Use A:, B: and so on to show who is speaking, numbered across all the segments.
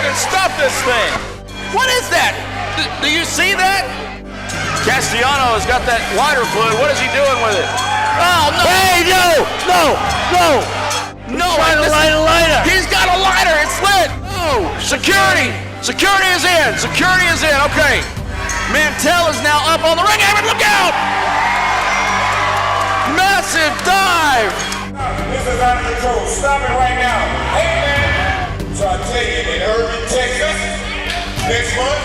A: can stop this thing. What is that? Do you see that? Castellano has got that lighter fluid. What is he doing with it? Oh, no.
B: Hey, no. Trying to light a lighter.
A: He's got a lighter. It's lit. Oh, security. Security is in. Security is in. Okay. Mantell is now up on the ring apron. Look out. Massive dive.
C: This is out of control. Stop it right now. Hey, man. So I tell you, in Irving, Texas, next month,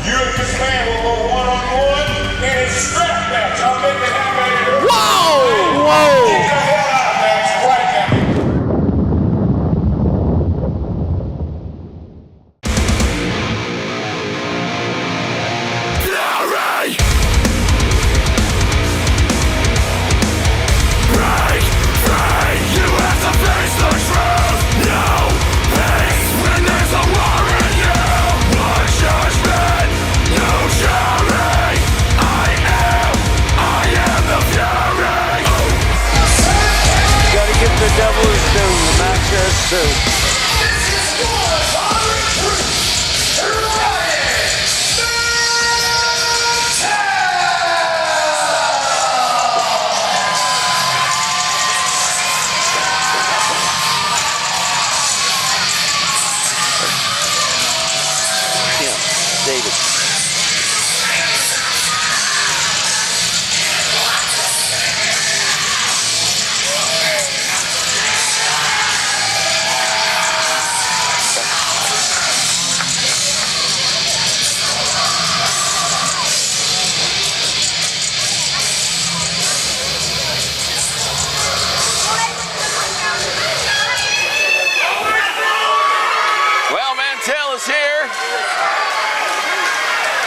C: you and this man will go one-on-one in a strap match. I'll make it happen.
A: Whoa!
C: Whoa! Get the hell out, man. Right now.
B: The devil is due. The match is due. David.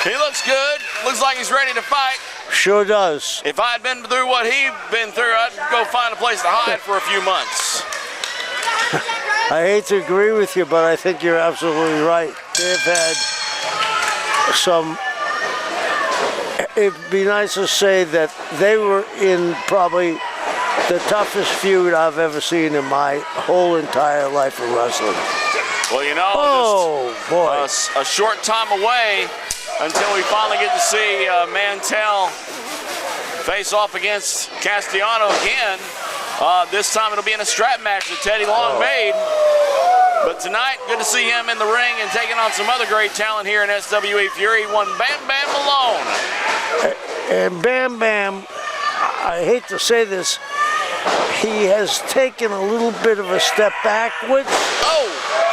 A: He looks good. Looks like he's ready to fight.
B: Sure does.
A: If I'd been through what he'd been through, I'd go find a place to hide for a few months.
B: I hate to agree with you, but I think you're absolutely right. They've had some... It'd be nice to say that they were in probably the toughest feud I've ever seen in my whole entire life of wrestling.
A: Well, you know,
B: boy.
A: A short time away until we finally get to see Mantell face off against Castellano again. This time it'll be in a strap match that Teddy Long made. But tonight, good to see him in the ring and taking on some other great talent here in SWE Fury. One Bam Bam Malone.
B: And Bam Bam, I hate to say this, he has taken a little bit of a step backwards.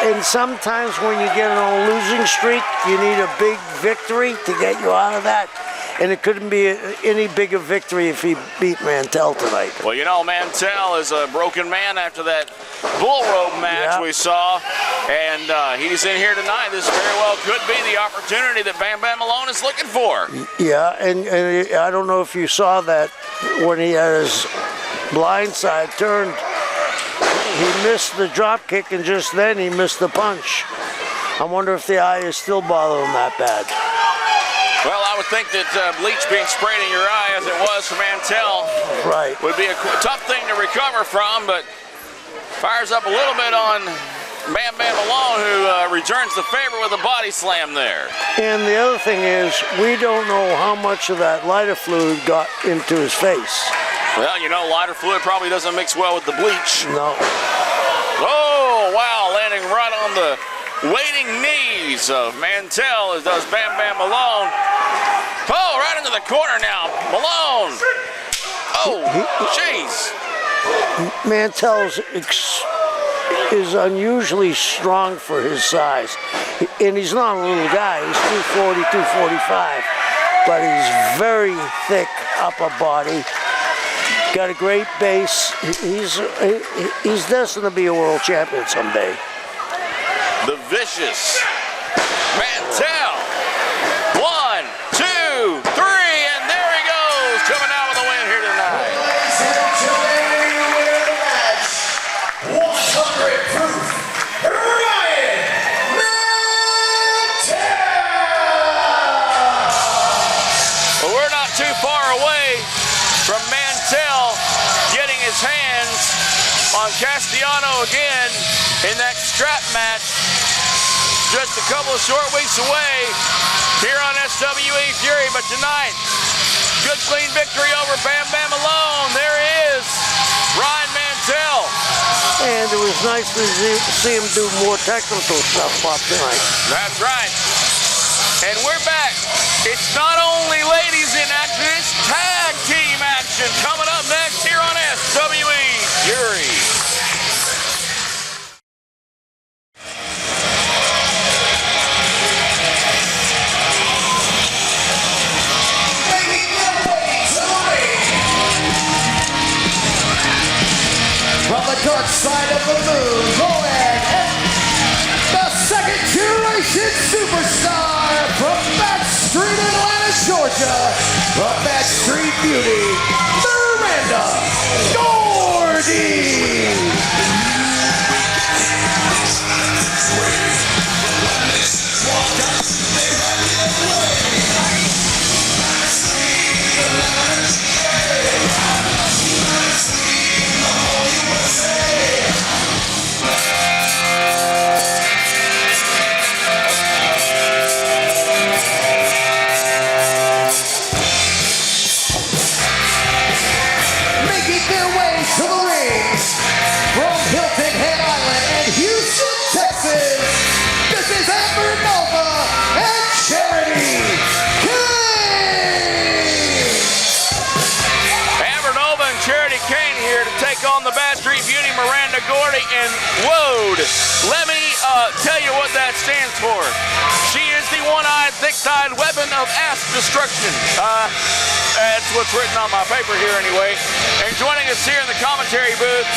B: And sometimes when you get on a losing streak, you need a big victory to get you out of that. And it couldn't be any bigger victory if he beat Mantell tonight.
A: Well, you know, Mantell is a broken man after that bull rope match we saw. And he's in here tonight. This very well could be the opportunity that Bam Bam Malone is looking for.
B: Yeah, and I don't know if you saw that when he had his blindside turned. He missed the drop kick, and just then he missed the punch. I wonder if the eye is still bothering him that bad.
A: Well, I would think that bleach being sprayed in your eye, as it was for Mantell, would be a tough thing to recover from, but fires up a little bit on Bam Bam Malone, who returns the favor with a body slam there.
B: And the other thing is, we don't know how much of that lighter fluid got into his face.
A: Well, you know, lighter fluid probably doesn't mix well with the bleach.
B: No.
A: Oh, wow, landing right on the waiting knees of Mantell, as does Bam Bam Malone. Oh, right into the corner now, Malone. Oh, jeez.
B: Mantell is unusually strong for his size. And he's not a little guy, he's 240, 245. But he's very thick upper body. Got a great base. He's destined to be a world champion someday.
A: The vicious Mantell. 1, 2, 3, and there he goes, coming out with a win here tonight.
C: Ladies and gentlemen, winner of the match, 100 proof, Ryan Mantell.
A: Well, we're not too far away from Mantell getting his hands on Castellano again in that strap match. just a couple of short weeks away here on SWE Fury. But tonight, good clean victory over Bam Bam alone. There he is, Ryan Mantell.
B: And it was nice to see him do more technical stuff up tonight.
A: That's right. And we're back. It's not only ladies in action, it's tag team action coming up next here on SWE Fury.
D: From the dark side of the moon, going the second generation superstar from Backstreet, Atlanta, Georgia, from Backstreet Beauty, Miranda Gordy.
A: On the Backstreet Beauty, Miranda Gordy and WOD. Let me tell you what that stands for. She is the one-eyed, thick-thighed weapon of ass destruction. That's what's written on my paper here anyway. And joining us here in the commentary booth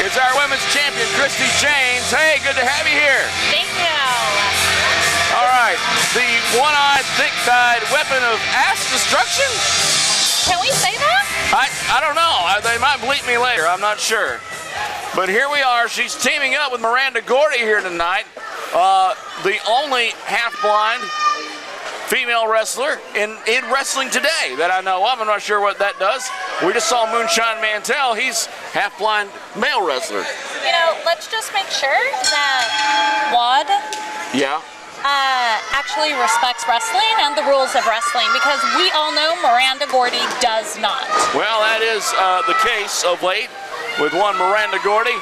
A: is our women's champion, Christy James. Hey, good to have you here.
E: Thank you.
A: All right, the one-eyed, thick-thighed weapon of ass destruction?
E: Can we say that?
A: I don't know. They might bleep me later. I'm not sure. But here we are. She's teaming up with Miranda Gordy here tonight. The only half-blind female wrestler in wrestling today that I know of. I'm not sure what that does. We just saw Moonshine Mantell. He's half-blind male wrestler.
E: You know, let's just make sure that WOD actually respects wrestling and the rules of wrestling, because we all know Miranda Gordy does not.
A: Well, that is the case of late with one Miranda Gordy,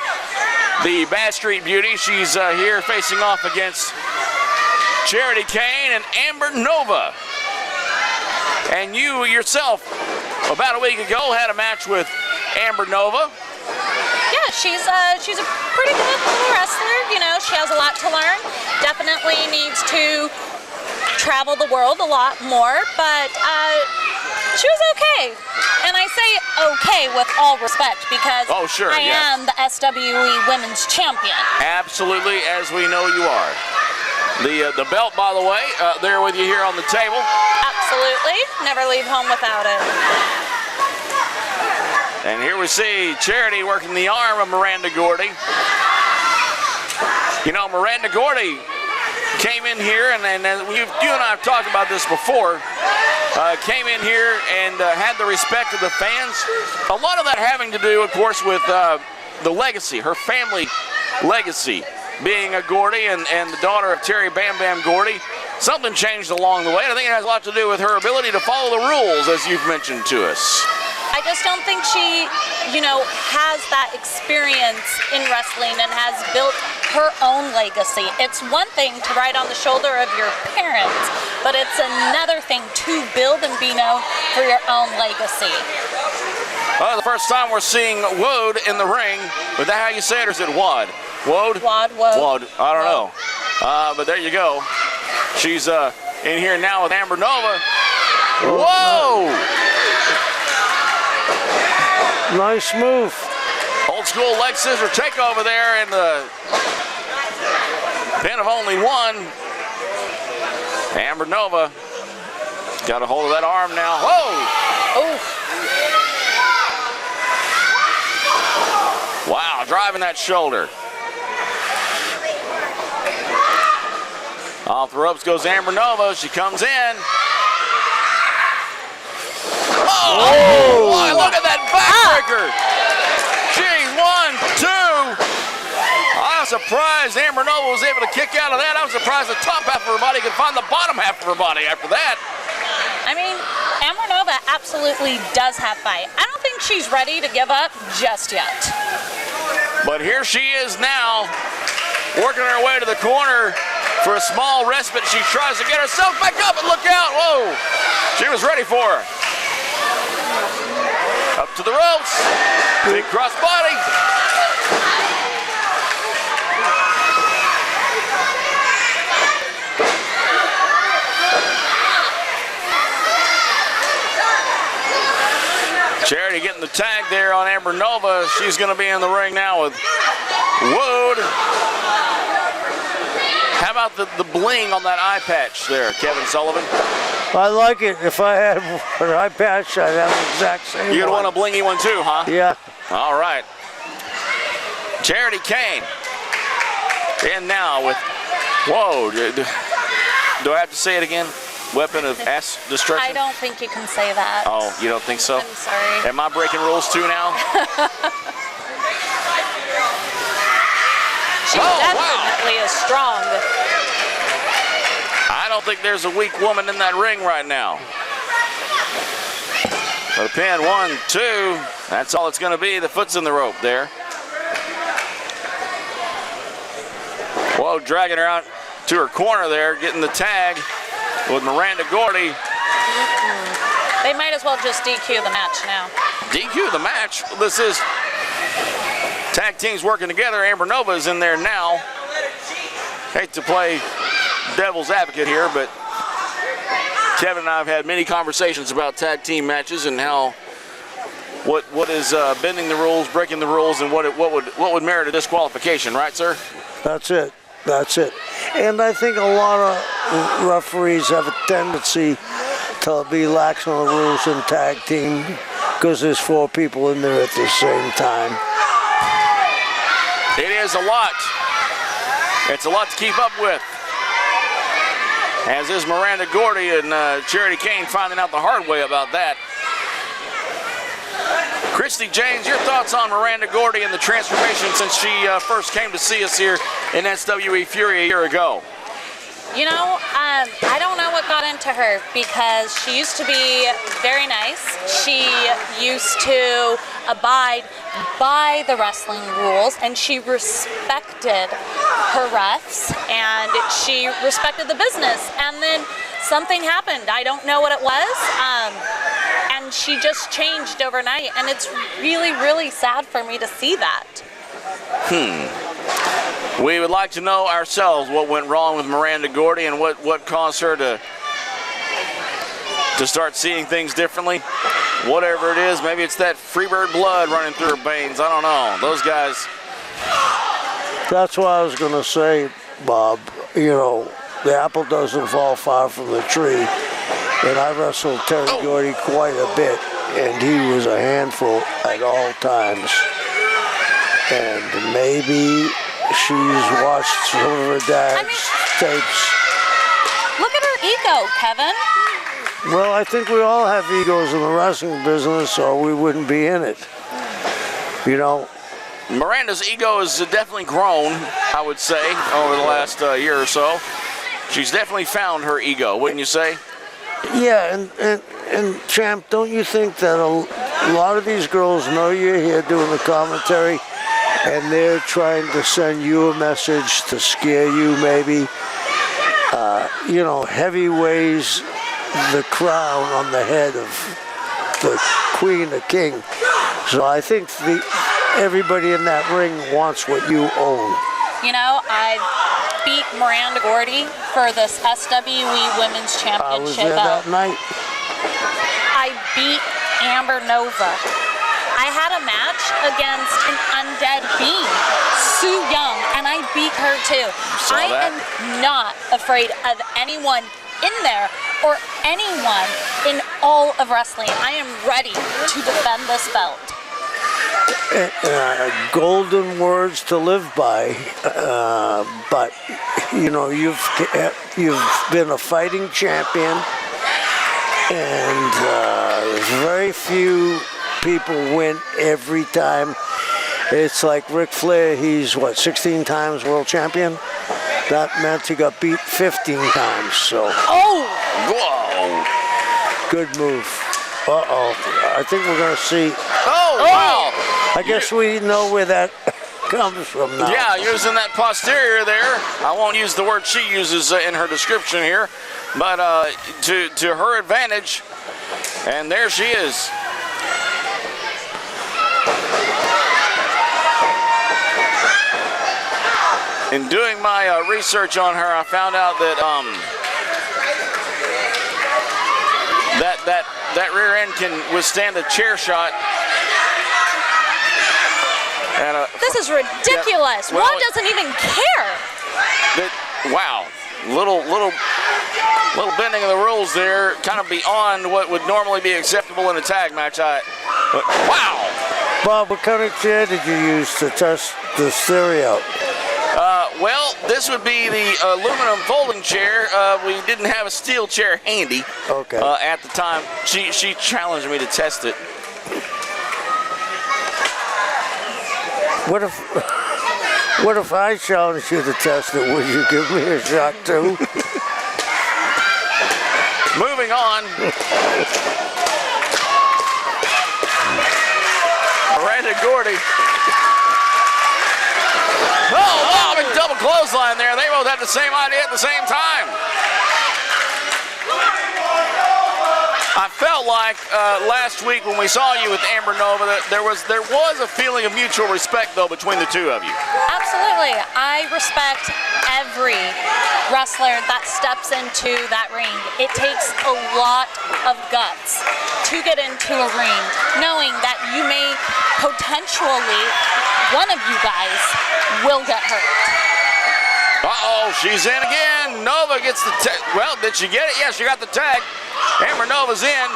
A: the Backstreet Beauty. She's here facing off against Charity Kane and Amber Nova. And you yourself, about a week ago, had a match with Amber Nova.
E: Yeah, she's a pretty good little wrestler. You know, she has a lot to learn. Definitely needs to travel the world a lot more, but she was okay. And I say okay with all respect, because I am the SWE Women's Champion. Absolutely, as we know you are. The belt, by the way, there with you here on the table. Absolutely. Never leave home without it.
A: And here we see Charity working the arm of Miranda Gordy. You know, Miranda Gordy came in here, and you and I have talked about this before, came in here and had the respect of the fans. A lot of that having to do, of course, with the legacy, her family legacy, being a Gordy and the daughter of Terry Bam Bam Gordy. Something changed along the way, and I think it has a lot to do with her ability to follow the rules, as you've mentioned to us.
E: I just don't think she, you know, has that experience in wrestling and has built her own legacy. It's one thing to ride on the shoulder of your parents, but it's another thing to build and be known for your own legacy.
A: Well, the first time we're seeing WOD in the ring. Is that how you say it, or is it WOD? WOD?
E: WOD, WOD.
A: WOD. I don't know. But there you go. She's in here now with Amber Nova. Whoa!
B: Nice move.
A: Old school leg scissor takeover there in the pin of only one. Amber Nova got a hold of that arm now. Whoa!
E: Oh.
A: Wow, driving that shoulder. Off the ropes goes Amber Nova. She comes in. Oh, look at that backbreaker. Gee, 1, 2. was surprised Amber Nova was able to kick out of that. I was surprised the top half of her body could find the bottom half of her body after that.
E: I mean, Amber Nova absolutely does have fight. I don't think she's ready to give up just yet.
A: But here she is now, working her way to the corner for a small respite. She tries to get herself back up, and look out, whoa. She was ready for her. Up to the ropes, big cross body. Charity getting the tag there on Amber Nova. She's going to be in the ring now with Wood. How about the bling on that eye patch there, Kevin Sullivan?
B: I like it. If I had an eye patch, I'd have the exact same
A: You'd
B: one.
A: want a blingy one too, huh?
B: Yeah.
A: All right. Charity Kane. In now with, whoa, do I have to say it again? Weapon of ass destruction?
E: I don't think you can say that.
A: Oh, you don't think so?
E: I'm sorry.
A: Am I breaking rules too now?
E: She definitely is strong.
A: I don't think there's a weak woman in that ring right now. The pin, 1, 2. That's all it's going to be. The foot's in the rope there. Whoa, dragging her out to her corner there, getting the tag with Miranda Gordy.
E: They might as well just DQ the match now.
A: DQ the match? This is tag teams working together. Amber Nova is in there now. Hate to play devil's advocate here, but Kevin and I have had many conversations about tag team matches and how what is bending the rules, breaking the rules, and what would merit a disqualification, right, sir?
B: That's it. That's it. And I think a lot of referees have a tendency to be lax on the rules in tag team because there's 4 people in there at the same time.
A: It is a lot. It's a lot to keep up with. As is Miranda Gordy and Charity Kane finding out the hard way about that. Christy James, your thoughts on Miranda Gordy and the transformation since she first came to see us here in SWE Fury a year ago?
E: You know, I don't know what got into her because she used to be very nice. She used to abide by the wrestling rules, and she respected her refs, and she respected the business. And then something happened. I don't know what it was. And she just changed overnight, and it's really, really sad for me to see that.
A: We would like to know ourselves what went wrong with Miranda Gordy and what caused her to start seeing things differently. Whatever it is, maybe it's that Freebird blood running through her veins. I don't know. Those guys.
B: That's what I was going to say, Bob. You know, the apple doesn't fall far from the tree. And I wrestled Terry Gordy quite a bit, and he was a handful at all times. And maybe she's watched some of her dad's tapes.
E: Look at her ego, Kevin.
B: Well, I think we all have egos in the wrestling business, or we wouldn't be in it. You know?
A: Miranda's ego has definitely grown, I would say, over the last year or so. She's definitely found her ego, wouldn't you say?
B: Yeah, and Champ, don't you think that a lot of these girls know you're here doing the commentary, and they're trying to send you a message to scare you, maybe? You know, heavy weighs the crown on the head of the queen or king. So I think everybody in that ring wants what you own.
E: You know, I beat Miranda Gordy for this SWE Women's Championship.
B: I was there that night.
E: I beat Amber Nova. I had a match against an undead being, Sue Young, and I beat her too. I am not afraid of anyone in there or anyone in all of wrestling. I am ready to defend this belt.
B: Golden words to live by, but you know, you've been a fighting champion, and very few people win every time. It's like Ric Flair, he's what, 16 times world champion? That meant he got beat 15 times, so.
E: Oh!
A: Whoa!
B: Good move. Uh-oh. I think we're going to see.
A: Oh, wow!
B: I guess we know where that comes from now.
A: Yeah, using that posterior there. I won't use the word she uses in her description here, but to her advantage. And there she is. In doing my research on her, I found out that that rear end can withstand a chair shot. And
E: This is ridiculous.
A: Yeah, well,
E: One doesn't even care.
A: Wow, little bending of the rules there, kind of beyond what would normally be acceptable in a tag match. Wow.
B: Bob, what kind of chair did you use to test the theory out?
A: Well, this would be the aluminum folding chair. We didn't have a steel chair handy at the time. She challenged me to test it.
B: What if I challenged you to test it? Would you give me a shot too?
A: Moving on. Miranda Gordy. Oh, big double clothesline there. They both had the same idea at the same time. I felt like last week when we saw you with Amber Nova that there was a feeling of mutual respect though between the two of you.
E: Absolutely. I respect every wrestler that steps into that ring. It takes a lot of guts to get into a ring, knowing that you may potentially, one of you guys will get hurt.
A: Uh-oh, she's in again. Nova gets the tag. Well, did she get it? Yeah, she got the tag. Amber Nova's in.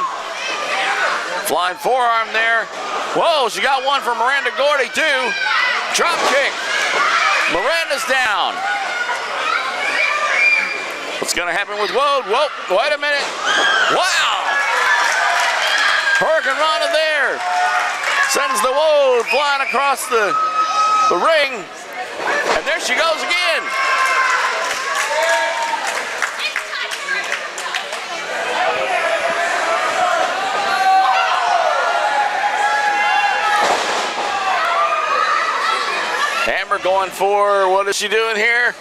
A: Flying forearm there. Whoa, she got one from Miranda Gordy too. Drop kick. Miranda's down. What's going to happen with Woad? Whoa, wait a minute. Wow. Hurricane Rana there. Sends the Woad flying across the ring. And there she goes again. Amber going for, what is she doing here?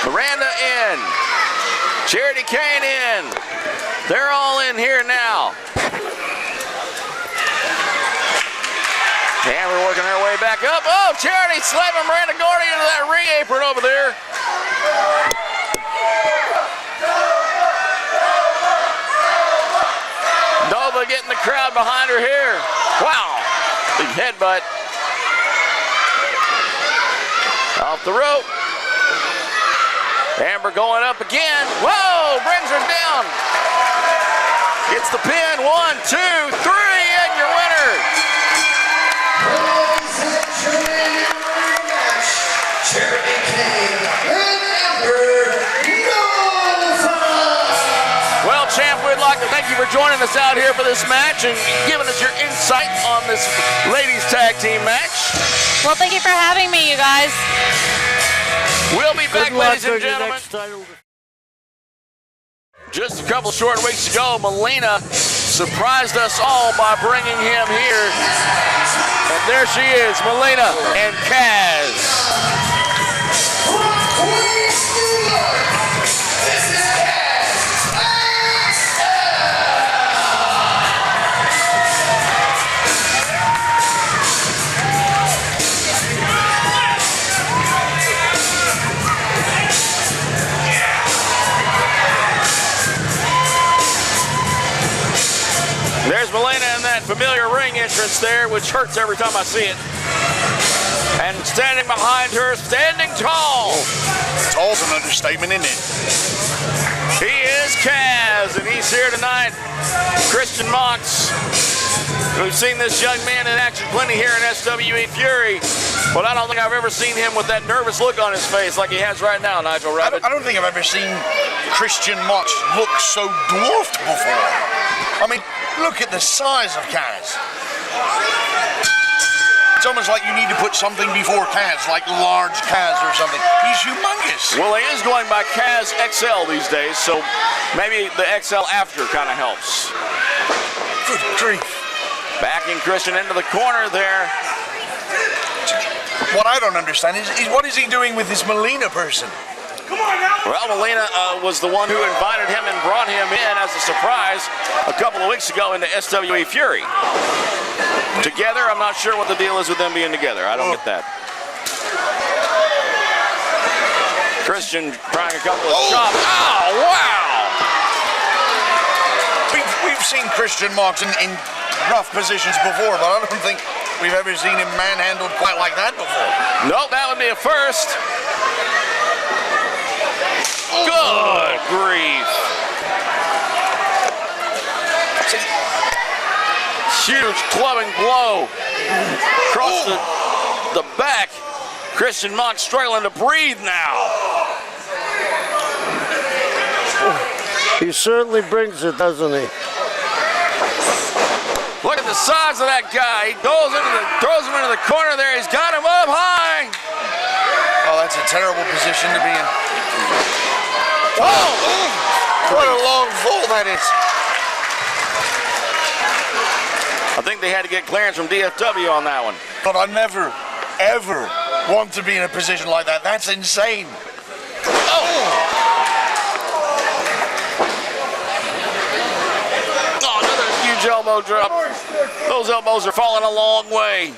A: Miranda in. Charity Kane in. They're all in here now. Amber working her way back up. Oh, Charity slapping Miranda Gordy into that ring apron over there. Nova getting the crowd behind her here. Wow. Big headbutt. Off the rope. Amber going up again. Whoa, brings her down. Gets the pin. 1, 2, 3, and your winner.
D: Charity Kane and Amber Nova.
A: Well, champ, we'd like to thank you for joining us out here for this match and giving us your insight on this ladies tag team match.
E: Well, thank you for having me, you guys.
A: We'll be back, ladies and gentlemen.
B: Title.
A: Just a couple short weeks ago, Melina surprised us all by bringing him here. And there she is, Melina and Kaz. There's Melina in that familiar ring entrance there, which hurts every time I see it. And standing behind her, standing tall.
F: Tall's an understatement, isn't it?
A: He is Kaz, and he's here tonight. Christian Mox. We've seen this young man in action plenty here in SWE Fury. Well, I don't think I've ever seen him with that nervous look on his face like he has right now, Nigel Rabbit.
F: I don't think I've ever seen Christian Mox look so dwarfed before. I mean, look at the size of Kaz. It's almost like you need to put something before Kaz, like large Kaz or something. He's humongous.
A: Well, he is going by Kaz XL these days, so maybe the XL after kind of helps.
F: Good grief.
A: Backing Christian into the corner there.
F: What I don't understand is what is he doing with this Melina person?
C: Come on now.
A: Well, Melina was the one who invited him and brought him in as a surprise a couple of weeks ago into SWE Fury. Together, I'm not sure what the deal is with them being together. I don't get that. Christian trying a couple of shots. Oh, wow!
F: We've seen Christian Mox in rough positions before, but I don't think we've ever seen him manhandled quite like that before.
A: Nope, that would be a first. Good grief. Huge clubbing blow across the back. Christian Mox struggling to breathe now.
B: He certainly brings it, doesn't he?
A: Look at the size of that guy. He throws him into the corner there. He's got him up high.
F: Oh, that's a terrible position to be in.
A: Oh!
F: What a long fall that is.
A: I think they had to get clearance from DFW on that one.
F: But I never, ever want to be in a position like that. That's insane.
A: Oh, another huge elbow drop. Those elbows are falling a long way.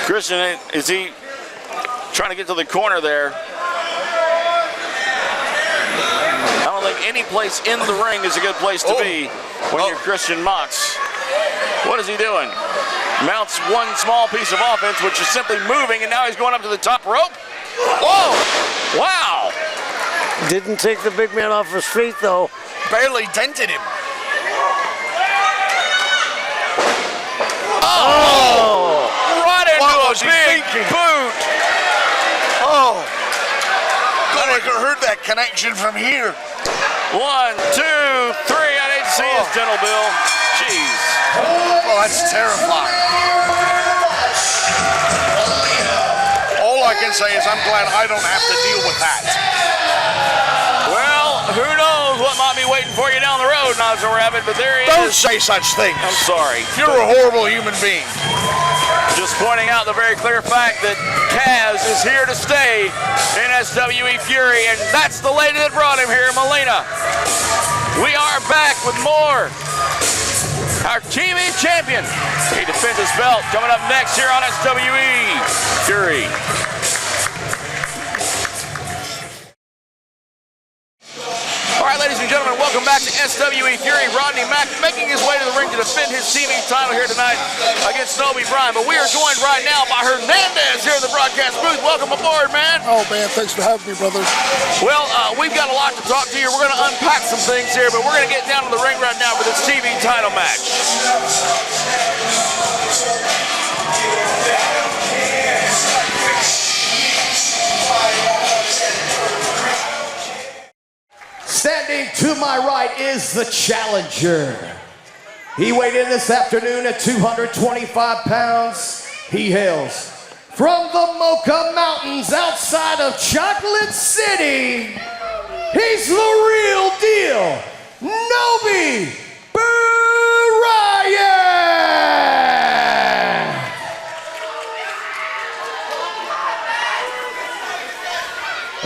A: Christian, is he trying to get to the corner there? I don't think any place in the ring is a good place to be when you're Christian Mox. What is he doing? Mounts one small piece of offense, which is simply moving, and now he's going up to the top rope. Whoa! Wow!
B: Didn't take the big man off his feet, though.
F: Barely dented him.
A: Oh! Right into
F: What
A: a
F: was he
A: big
F: thinking?
A: boot.
F: Oh! God, I could have heard that connection from here.
A: 1, 2, 3. I need to see his dental bill. Jeez.
F: Oh, that's terrifying. All I can say is I'm glad I don't have to deal with that.
A: Well, who knows what might be waiting for you down the road, Nigel Rabbit, but there he
F: Don't
A: is.
F: say such things.
A: I'm sorry.
F: You're a horrible human being.
A: Just pointing out the very clear fact that Kaz is here to stay in SWE Fury, and that's the lady that brought him here, Melina. We are back with more. Our TV champion. He defends his belt coming up next here on SWE Fury. All right, ladies and gentlemen, welcome back to SWE Fury. Rodney Mack making his way to the ring to defend his TV title here tonight against Snowy Bryan. But we are joined right now by Hernandez here in the broadcast booth. Welcome aboard, man.
G: Oh, man, thanks for having me, brother.
A: Well, we've got a lot to talk to you. We're going to unpack some things here, but we're going to get down to the ring right now for this TV title match.
D: Standing to my right is the challenger. He weighed in this afternoon at 225 pounds. He hails from the Mocha Mountains outside of Chocolate City. He's the real deal, Nobi Bryan.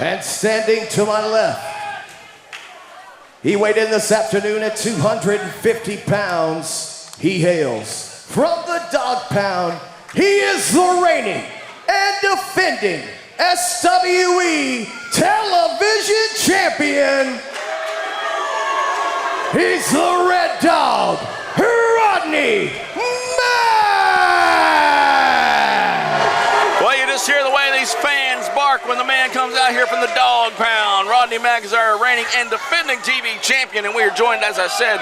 D: And standing to my left, he weighed in this afternoon at 250 pounds. He hails from the Dog Pound. He is the reigning and defending SWE television champion. He's the Red Dog, Rodney Mack.
A: Well, you just hear the way these fans bark when the man comes out here from the Dog Pound. Rodney Mack is our reigning and defending TV champion, and we are joined, as I said,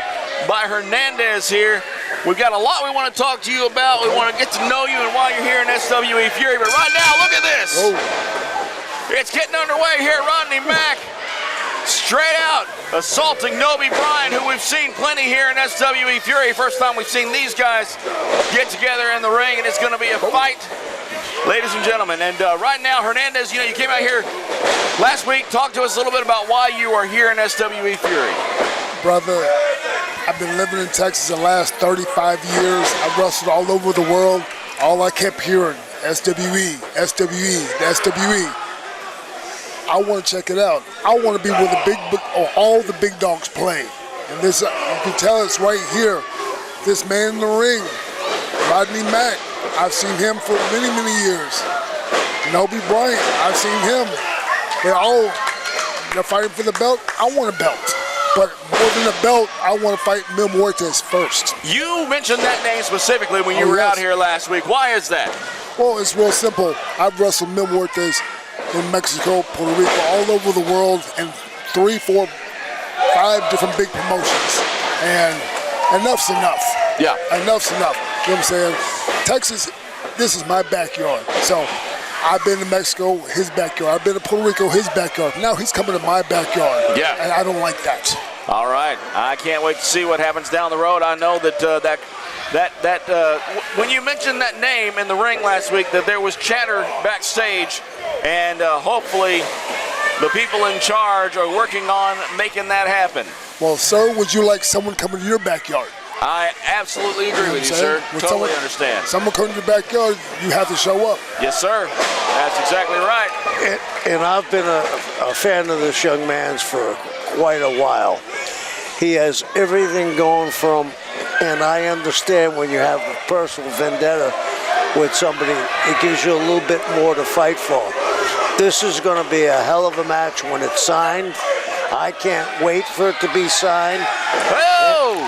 A: by Hernandez here. We've got a lot we want to talk to you about. We want to get to know you and why you're here in SWE Fury. But right now, look at this.
G: Oh.
A: It's getting underway here. Rodney Mack, straight out, assaulting Noby Bryan, who we've seen plenty here in SWE Fury. First time we've seen these guys get together in the ring, and it's going to be a fight, ladies and gentlemen. And right now, Hernandez, you know, you came out here last week. Talk to us a little bit about why you are here in SWE Fury.
G: Brother, I've been living in Texas the last 35 years. I've wrestled all over the world. All I kept hearing, SWE, SWE, SWE. I want to check it out. I want to be where all the big dogs play. And this, you can tell it's right here. This man in the ring, Rodney Mack. I've seen him for many, many years. Noby Bryan, I've seen him. They're fighting for the belt. I want a belt. But more than a belt, I want to fight Mil Muertes first.
A: You mentioned that name specifically when you were out here last week. Why is that?
G: Well, it's real simple. I've wrestled Mil Muertes in Mexico, Puerto Rico, all over the world, and 3, 4, 5 different big promotions. And enough's enough.
A: Yeah.
G: Enough's enough. You know what I'm saying? Texas, this is my backyard. So I've been to Mexico, his backyard. I've been to Puerto Rico, his backyard. Now he's coming to my backyard.
A: Yeah.
G: And I don't like that.
A: All right. I can't wait to see what happens down the road. I know that when you mentioned that name in the ring last week, that there was chatter backstage, and hopefully the people in charge are working on making that happen.
G: Well, sir, would you like someone coming to your backyard?
A: I absolutely agree with you, sir. Totally understand.
G: Someone coming to your backyard, you have to show up.
A: Yes, sir. That's exactly right.
B: And I've been a fan of this young man's for quite a while. He has everything going from, and I understand when you have a personal vendetta with somebody, it gives you a little bit more to fight for. This is going to be a hell of a match when it's signed. I can't wait for it to be signed.
A: Oh!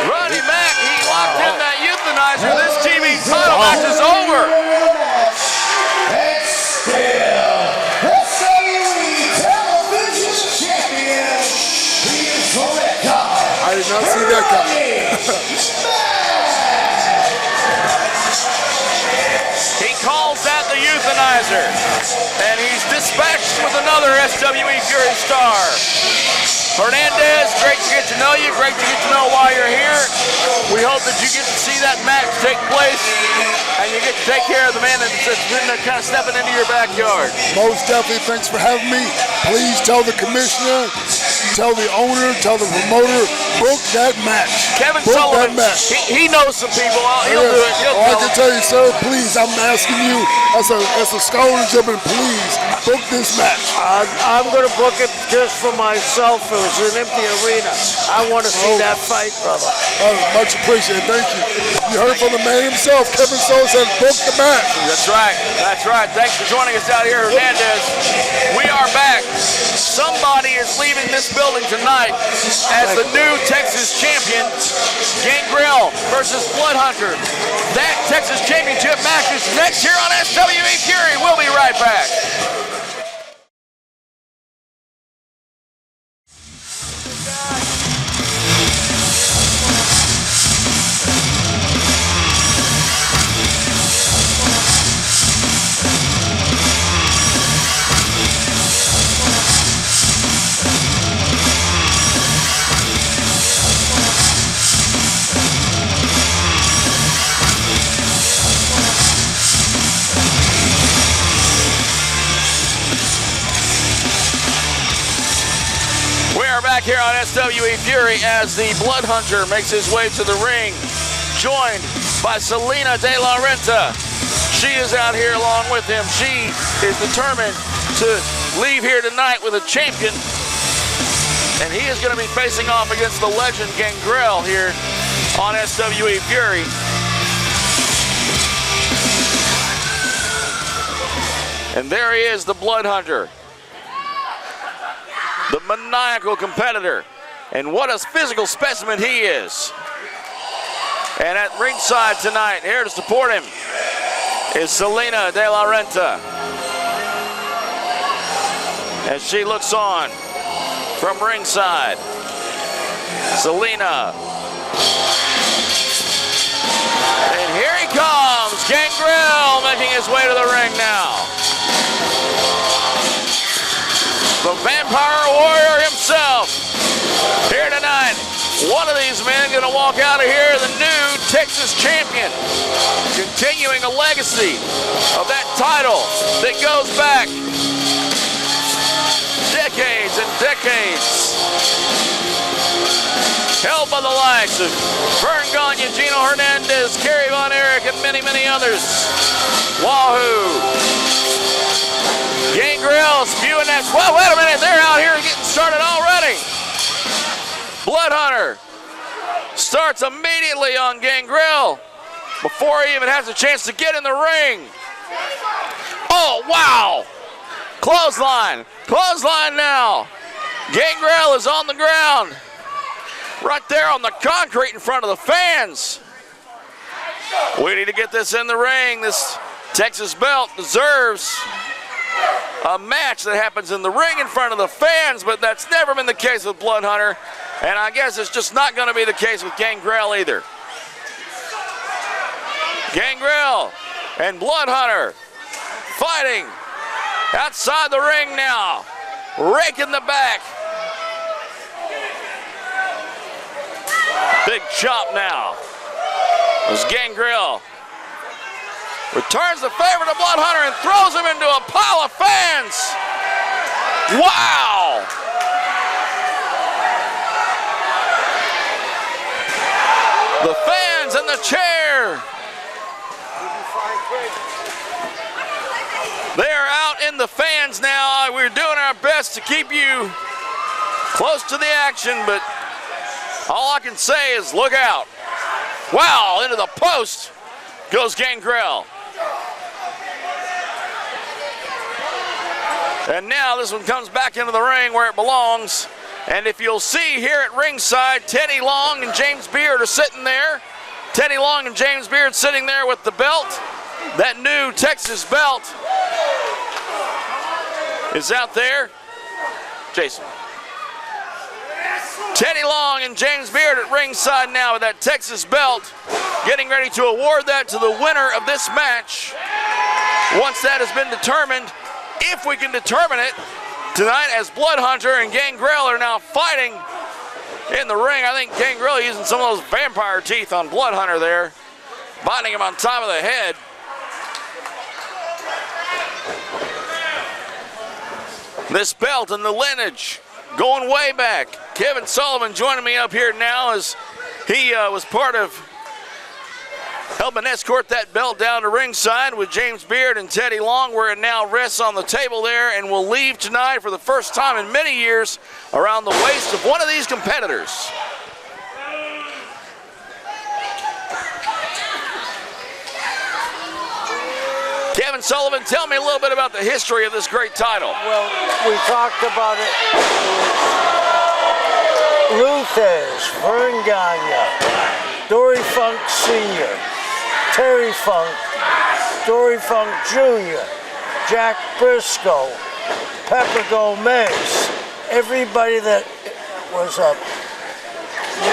A: Rodney Mack, he locked in that euthanizer. This TV title match is over.
D: And still, the SWE television champion, he is Melina.
G: I did not see that coming.
A: He calls that the euthanizer, and he's dispatched with another SWE Fury star. Hernandez, great to get to know you, great to get to know why you're here. We hope that you get to see that match take place, and you get to take care of the man that's been kind of stepping into your backyard.
G: Most definitely, thanks for having me. Please tell the commissioner, tell the owner, tell the promoter, book that match.
A: Kevin
G: book
A: Sullivan,
G: that match.
A: He knows some people. He'll do it.
G: I can tell you, sir, please, I'm asking you, as a scholar gentleman, please, book this match.
B: I'm going to book it just for myself. It was an empty arena. I want to see that fight, brother.
G: Oh, much appreciated. Thank you. You heard from the man himself. Kevin Sullivan said, book the match.
A: That's right. That's right. Thanks for joining us out here, Hernandez. We are back. Somebody is leaving this building tonight as the new Texas champion. Gangrel versus Bloodhunter. That Texas championship match is next here on SWE Fury. We'll be right back. Back here on SWE Fury as the Bloodhunter makes his way to the ring, joined by Melina De La Renta. She is out here along with him. She is determined to leave here tonight with a champion, and he is going to be facing off against the legend Gangrel here on SWE Fury. And there he is, the Bloodhunter. The maniacal competitor, and what a physical specimen he is. And at ringside tonight, here to support him, is Melina De La Renta, as she looks on from ringside. Melina And here he comes, Gangrel making his way to the ring now. The Vampire Warrior himself here tonight. One of these men going to walk out of here the new Texas champion, continuing a legacy of that title that goes back decades and decades. Held by the likes of Vern Gagne, Gino Hernandez, Kerry Von Erich, and many, many others. Wahoo! Gangrel spewing that. Well, wait a minute, they're out here getting started already. Blood Hunter starts immediately on Gangrel before he even has a chance to get in the ring. Oh, wow! Clothesline. Clothesline now. Gangrel is on the ground. Right there on the concrete in front of the fans. We need to get this in the ring. This Texas belt deserves a match that happens in the ring in front of the fans, but that's never been the case with Blood Hunter, and I guess it's just not going to be the case with Gangrel either. Gangrel and Blood Hunter fighting outside the ring now, raking the back. Big chop now as Gangrel returns the favor to Blood Hunter and throws him into a pile of fans. Wow! The fans in the chair. They are out in the fans now. We're doing our best to keep you close to the action, but all I can say is look out. Wow, into the post goes Gangrel. And now this one comes back into the ring where it belongs. And if you'll see here at ringside, Teddy Long and James Beard are sitting there. Teddy Long and James Beard sitting there with the belt. That new Texas belt is out there. Jason. Teddy Long and James Beard at ringside now with that Texas belt, getting ready to award that to the winner of this match. Once that has been determined, if we can determine it tonight, as Blood Hunter and Gangrel are now fighting in the ring. I think Gangrel using some of those vampire teeth on Blood Hunter there, biting him on top of the head. This belt and the lineage going way back. Kevin Sullivan joining me up here now as he was part of helping escort that belt down to ringside with James Beard and Teddy Long, where it now rests on the table there and will leave tonight for the first time in many years around the waist of one of these competitors. Kevin Sullivan, tell me a little bit about the history of this great title.
B: Well, we talked about it. Luthez, Vern Gagne, Dory Funk Sr., Terry Funk, Dory Funk Jr., Jack Briscoe, Pepper Gomez, everybody that was a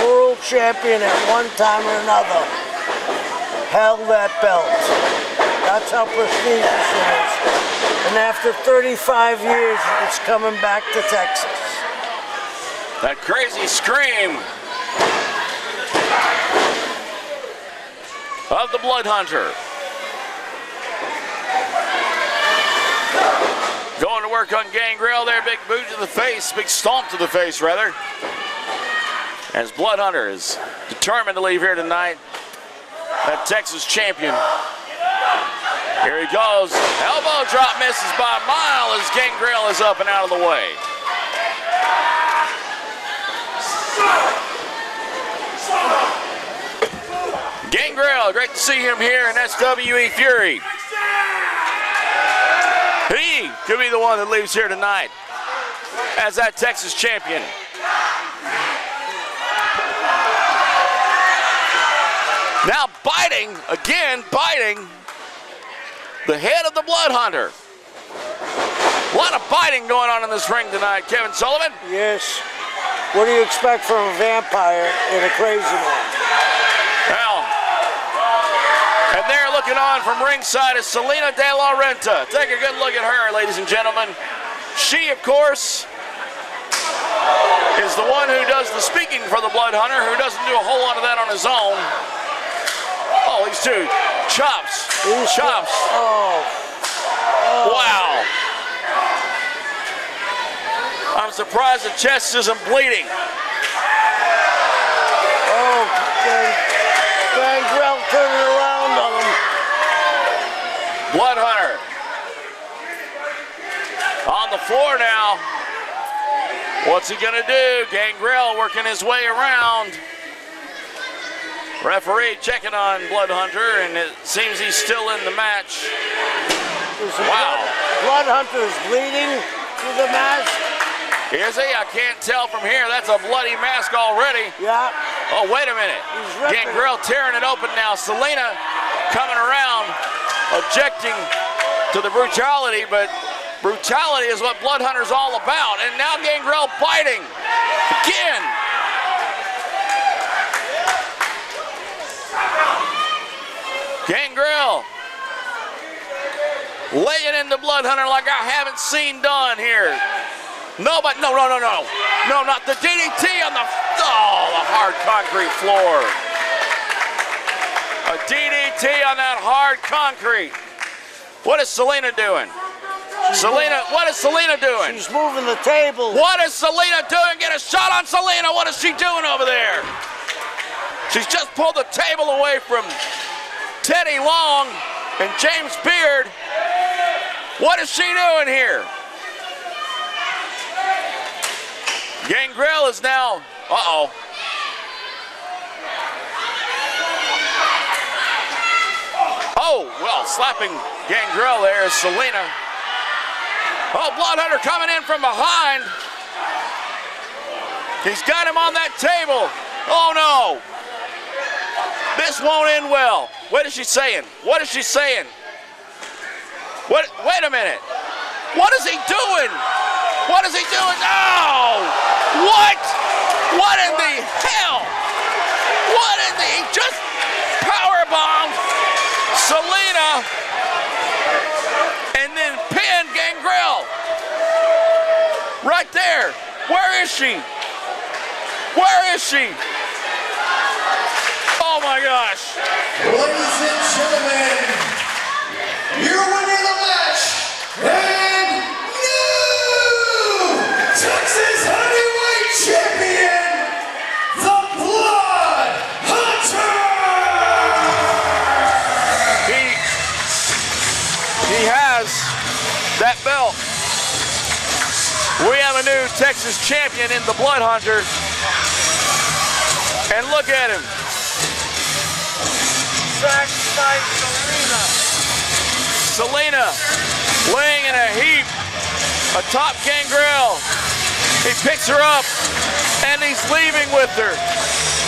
B: world champion at one time or another held that belt. That's how prestigious it is. And after 35 years, it's coming back to Texas.
A: That crazy scream of the Blood Hunter. Going to work on Gangrel there, big boot to the face, big stomp to the face rather. As Blood Hunter is determined to leave here tonight, that Texas champion. Here he goes, elbow drop misses by a mile as Gangrel is up and out of the way. Gangrel, great to see him here in SWE Fury. He could be the one that leaves here tonight as that Texas champion. Now biting, again biting the head of the Blood Hunter. A lot of biting going on in this ring tonight, Kevin Sullivan.
B: Yes. What do you expect from a vampire in a crazy one?
A: Well, there looking on from ringside is Melina De La Renta. Take a good look at her, ladies and gentlemen. She, of course, is the one who does the speaking for the Blood Hunter, who doesn't do a whole lot of that on his own. Oh, these two chops. Chops. Wow. I'm surprised the chest isn't bleeding.
B: Oh, Gangrel turning around on him.
A: Blood Hunter on the floor now. What's he gonna do? Gangrel working his way around. Referee checking on Blood Hunter, and it seems he's still in the match. Wow.
B: Blood Hunter is bleeding through the mask.
A: Is he? I can't tell from here. That's a bloody mask already.
B: Yeah.
A: Oh, wait a minute. Gangrel tearing it open now. Melina coming around, objecting to the brutality, but brutality is what Blood Hunter's all about. And now Gangrel biting again. Gangrel laying into Blood Hunter like I haven't seen done here. No, but no, not the DDT on the hard concrete floor. A DDT on that hard concrete. What is Melina doing? What is Melina doing?
B: She's moving the table.
A: What is Melina doing? Get a shot on Melina. What is she doing over there? She's just pulled the table away from Teddy Long and James Beard. What is she doing here? Gangrel is now, oh, well, slapping Gangrel there is Melina. Oh, Blood Hunter coming in from behind. He's got him on that table. Oh, no. This won't end well. What is she saying? What is she saying? Wait a minute. What is he doing? What is he doing? Oh! What? What in the hell? What in the... He just powerbombed Melina and then pinned Gangrel. Right there. Where is she? Where is she? Oh my gosh.
D: Ladies and gentlemen, your winner of the match and new Texas Heavyweight Champion, the Blood Hunter.
A: He has that belt. We have a new Texas champion in the Blood Hunter. And look at him.
B: Sacrifice
A: Melina laying in a heap atop Gangrel. He picks her up and he's leaving with her,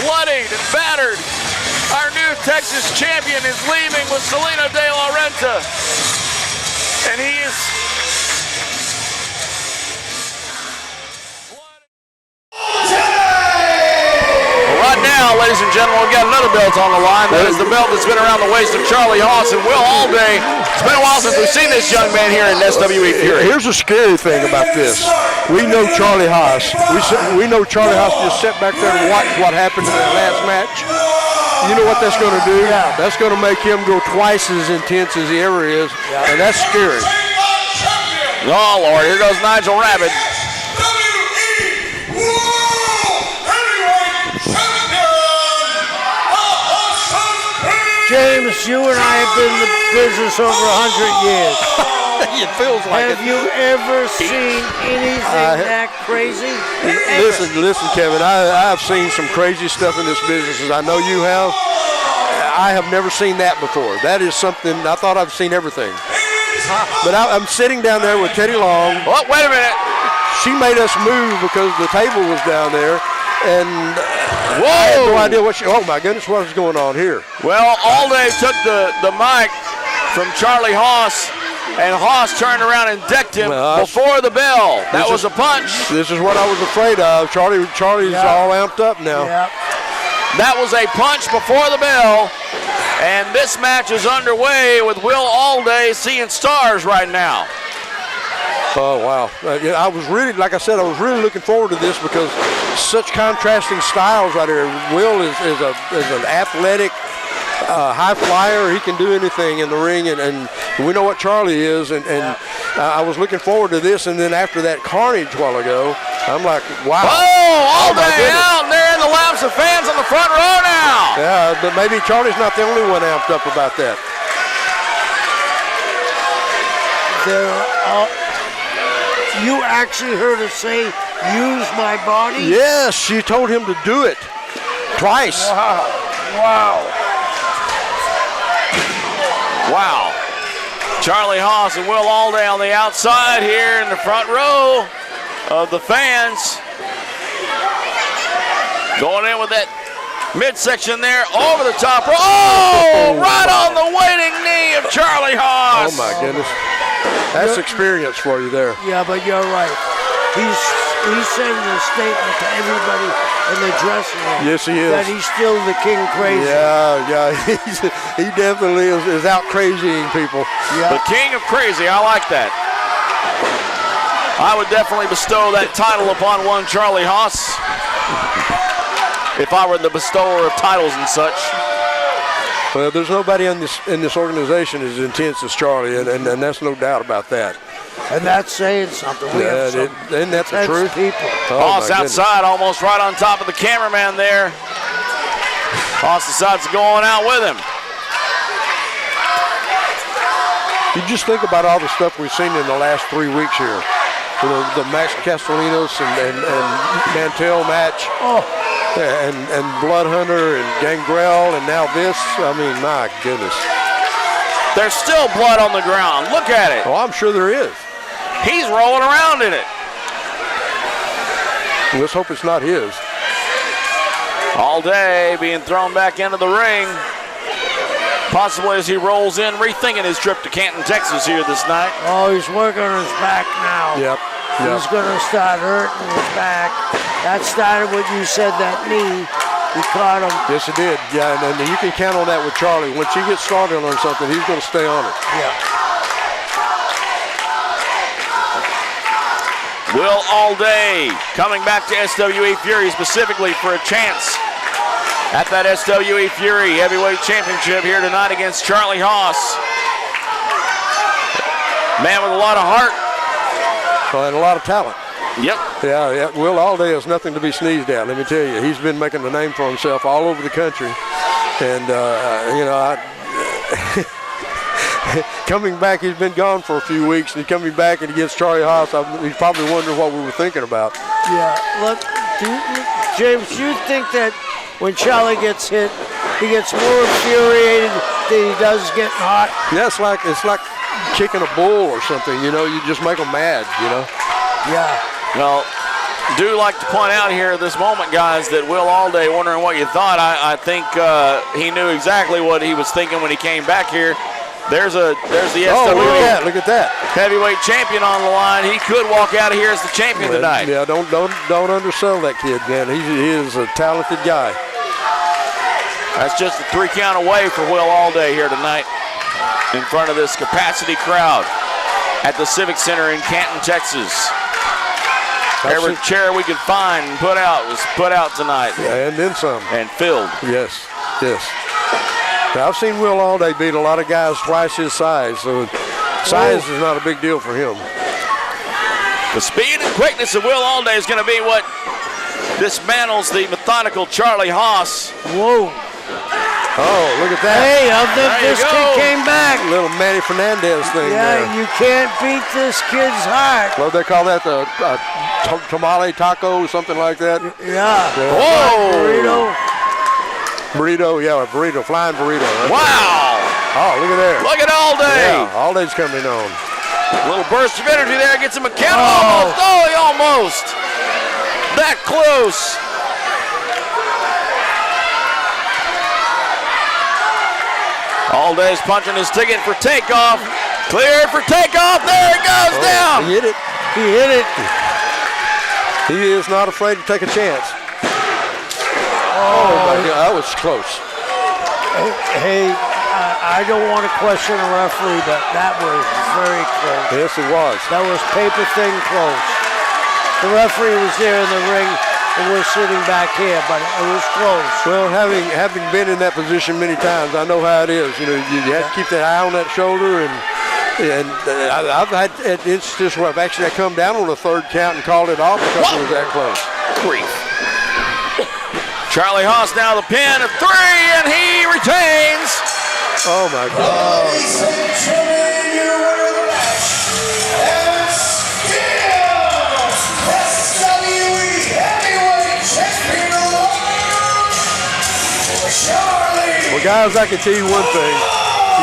A: bloodied and battered. Our new Texas champion is leaving with Melina De La Renta. And he is right now, ladies and gentlemen, we've got another belt on the line. That is the belt that's been around the waist of Charlie Haas and Will Allday. It's been a while since we've seen this young man here in SWE Fury.
H: Here's the scary thing about this. We know Charlie Haas. We know Charlie Haas just sat back there and watched what happened in that last match. You know what that's going to do? Yeah. That's going to make him go twice as intense as he ever is, and that's scary.
A: Oh, Lord, here goes Nigel Rabbit.
B: James, you and I have been in the business over 100 years.
H: It feels like
B: Have you ever seen anything that crazy?
H: Listen, Kevin, I've seen some crazy stuff in this business, as I know you have. I have never seen that before. That is something, I thought I've seen everything. But I'm sitting down there with Teddy Long.
A: Oh, wait a minute.
H: She made us move because the table was down there. And
A: whoa!
H: I had no idea what oh my goodness, what was going on here?
A: Well, Allday took the mic from Charlie Haas, and Haas turned around and decked him before the bell. That was a punch.
H: This is what I was afraid of. Charlie's all amped up now.
A: That was a punch before the bell, And this match is underway with Will Allday seeing stars right now.
H: Oh, wow. Yeah, I was really, like I said, I was really looking forward to this because such contrasting styles right here. Will is an athletic high flyer. He can do anything in the ring, and we know what Charlie is. And I was looking forward to this, and then after that carnage a while ago, I'm like, wow.
A: Oh, Allday out there in the laps of fans on the front row now.
H: Yeah, but maybe Charlie's not the only one amped up about that.
B: You actually heard her say, use my body?
H: Yes, she told him to do it twice.
A: Wow. Charlie Haas and Will Allday on the outside here in the front row of the fans. Going in with that midsection there over the top row. Oh, right on the waiting knee of Charlie Haas.
H: Oh, my goodness. That's experience for you there.
B: Yeah, but you're right. He's sending a statement to everybody in the dressing room.
H: Yes, he is.
B: That he's still the king crazy.
H: Yeah. He definitely is out crazying people.
B: Yeah.
A: The king of crazy. I like that. I would definitely bestow that title upon one Charlie Haas if I were the bestower of titles and such.
H: Well, there's nobody in this organization as intense as Charlie, and that's no doubt about that.
B: And that's saying something. We have some
H: isn't that the truth?
B: People.
A: Haas outside, almost right on top of the cameraman there. Haas decides to go on out with him.
H: You just think about all the stuff we've seen in the last 3 weeks here. The Max Castellanos and Mantell match. And Blood Hunter and Gangrel, and now this. I mean, my goodness.
A: There's still blood on the ground. Look at it.
H: Oh, I'm sure there is.
A: He's rolling around in it.
H: Let's hope it's not his.
A: Allday being thrown back into the ring. Possibly as he rolls in, rethinking his trip to Canton, Texas here this night.
B: Oh, he's working on his back now.
H: Yep.
B: He's going to start hurting his back. That started when you said that knee. He caught him.
H: Yes, it did. Yeah, and you can count on that with Charlie. Once he gets started on something, he's going to stay on it.
B: Yeah.
A: Will Allday coming back to SWE Fury specifically for a chance at that SWE Fury Heavyweight Championship here tonight against Charlie Haas. Man with a lot of heart.
H: And a lot of talent.
A: Yep.
H: Yeah. Will Allday is nothing to be sneezed at, let me tell you. He's been making a name for himself all over the country. And, coming back, he's been gone for a few weeks, and he's coming back and he gets Charlie Haas. He's probably wondering what we were thinking about.
B: Yeah. Look, James, you think that when Charlie gets hit, he gets more infuriated than he does getting hot?
H: Yeah, it's like kicking a bull or something, you just make them mad,
B: Yeah.
A: Well, do like to point out here at this moment, guys, that Will Allday, wondering what you thought, I think he knew exactly what he was thinking when he came back here. There's the SWE
H: look at that.
A: Heavyweight champion on the line. He could walk out of here as the champion tonight.
H: Yeah, don't undersell that kid, man. He is a talented guy.
A: That's just a 3 count away for Will Allday here tonight in front of this capacity crowd at the Civic Center in Canton, Texas. Every chair we could find and put out was put out tonight.
H: Yeah, and then some.
A: And filled.
H: Yes. Now, I've seen Will Allday beat a lot of guys twice his size, so size is not a big deal for him.
A: The speed and quickness of Will Allday is going to be what dismantles the methodical Charlie Haas.
B: Whoa.
H: Oh, look at that.
B: Hey, this kid came back.
H: Little Manny Fernandez thing there.
B: You can't beat this kid's heart.
H: What do they call that? The tamale taco, something like that?
B: Yeah.
A: Whoa.
H: Burrito, yeah, a burrito, flying burrito.
A: Wow.
H: Oh, look at there.
A: Look at Allday.
H: Yeah, Allday's coming on.
A: A little burst of energy there, gets him a count. Almost. Oh, he almost. That close. Allday's punching his ticket for takeoff. Clear for takeoff. There it goes down.
H: He hit it.
B: He hit it.
H: He is not afraid to take a chance. Oh my God, that was close.
B: Hey, I don't want to question the referee, but that was very close.
H: Yes, it was.
B: That was paper thin close. The referee was there in the ring, and we're sitting back here, but it was close.
H: Well, having been in that position many times, I know how it is. You know, you have to keep that eye on that shoulder, and I've had instances where I've actually come down on the third count and called it off because it was that close.
A: Grief. Charlie Haas now the pin of 3, and he retains.
H: Oh my God.
C: Ladies and gentlemen, your winner of the match, and still SWE Heavyweight Champion of the World, Charlie.
H: Well, guys, I can tell you one thing.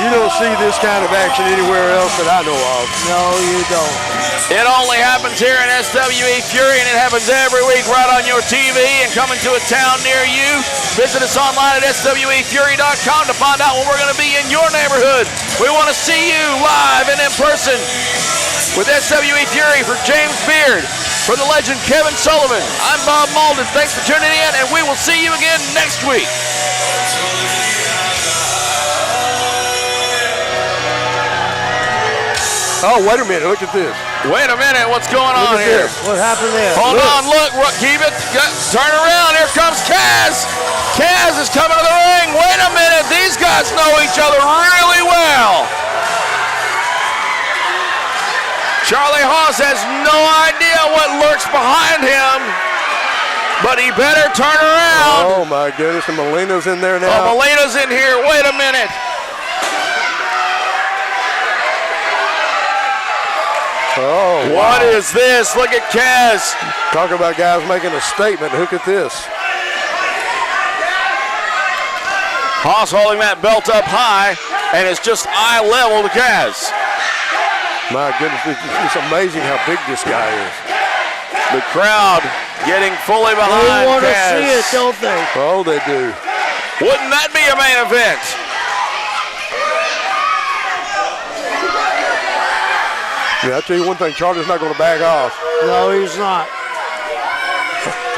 H: You don't see this kind of action anywhere else that I know of.
B: No, you don't.
A: It only happens here in SWE Fury, and it happens every week right on your TV and coming to a town near you. Visit us online at SWEfury.com to find out when we're going to be in your neighborhood. We want to see you live and in person with SWE Fury. For James Beard, for the legend Kevin Sullivan, I'm Bob Malden. Thanks for tuning in, and we will see you again next week.
H: Oh, wait a minute. Look at this.
A: Wait a minute. What's going on here?
B: What happened there?
A: Hold on. Look. Keep it. Turn around. Here comes Kaz. Kaz is coming to the ring. Wait a minute. These guys know each other really well. Charlie Haas has no idea what lurks behind him, but he better turn around.
H: Oh, my goodness. And Melina's in there now.
A: Oh, Melina's in here. Wait a minute.
H: Oh,
A: wow. What is this? Look at Kaz.
H: Talk about guys making a statement. Look at this.
A: Haas holding that belt up high, and it's just eye level to Kaz.
H: My goodness, it's amazing how big this guy is.
A: The crowd getting fully behind Kaz.
B: They want to see it, don't they?
H: Oh, they do.
A: Wouldn't that be a main event?
H: Yeah, I'll tell you one thing, Charlie's not going to back off.
B: No, he's not.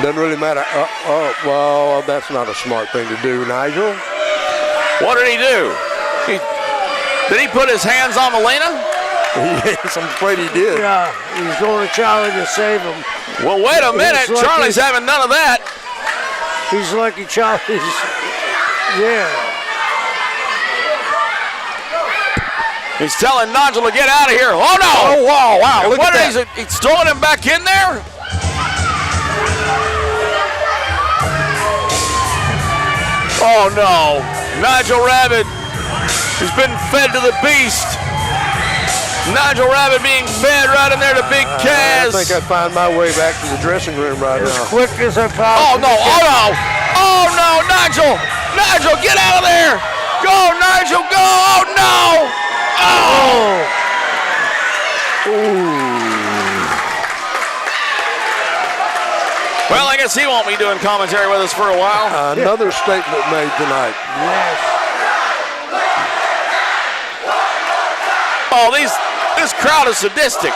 H: Doesn't really matter. Well, that's not a smart thing to do, Nigel.
A: What did he do? Did he put his hands on Melina?
H: Yes, I'm afraid he did.
B: Yeah, he's going to Charlie to save him.
A: Well, wait a minute. Charlie's having none of that.
B: He's lucky Charlie's there.
A: He's telling Nigel to get out of here. Oh, no.
H: Oh, wow. Look at that.
A: He's throwing him back in there? Oh, no. Nigel Rabbit has been fed to the beast. Nigel Rabbit being fed right in there to Big Kaz.
H: I think I'd find my way back to the dressing room right now.
B: As quick as I possibly
A: Oh, no. Oh, no. Oh, no. Nigel. Nigel, get out of there. Go, Nigel, go. Oh, no. Oh! Well, I guess he won't be doing commentary with us for a while.
H: Another statement made tonight.
B: Yes.
A: Oh, this crowd is sadistic.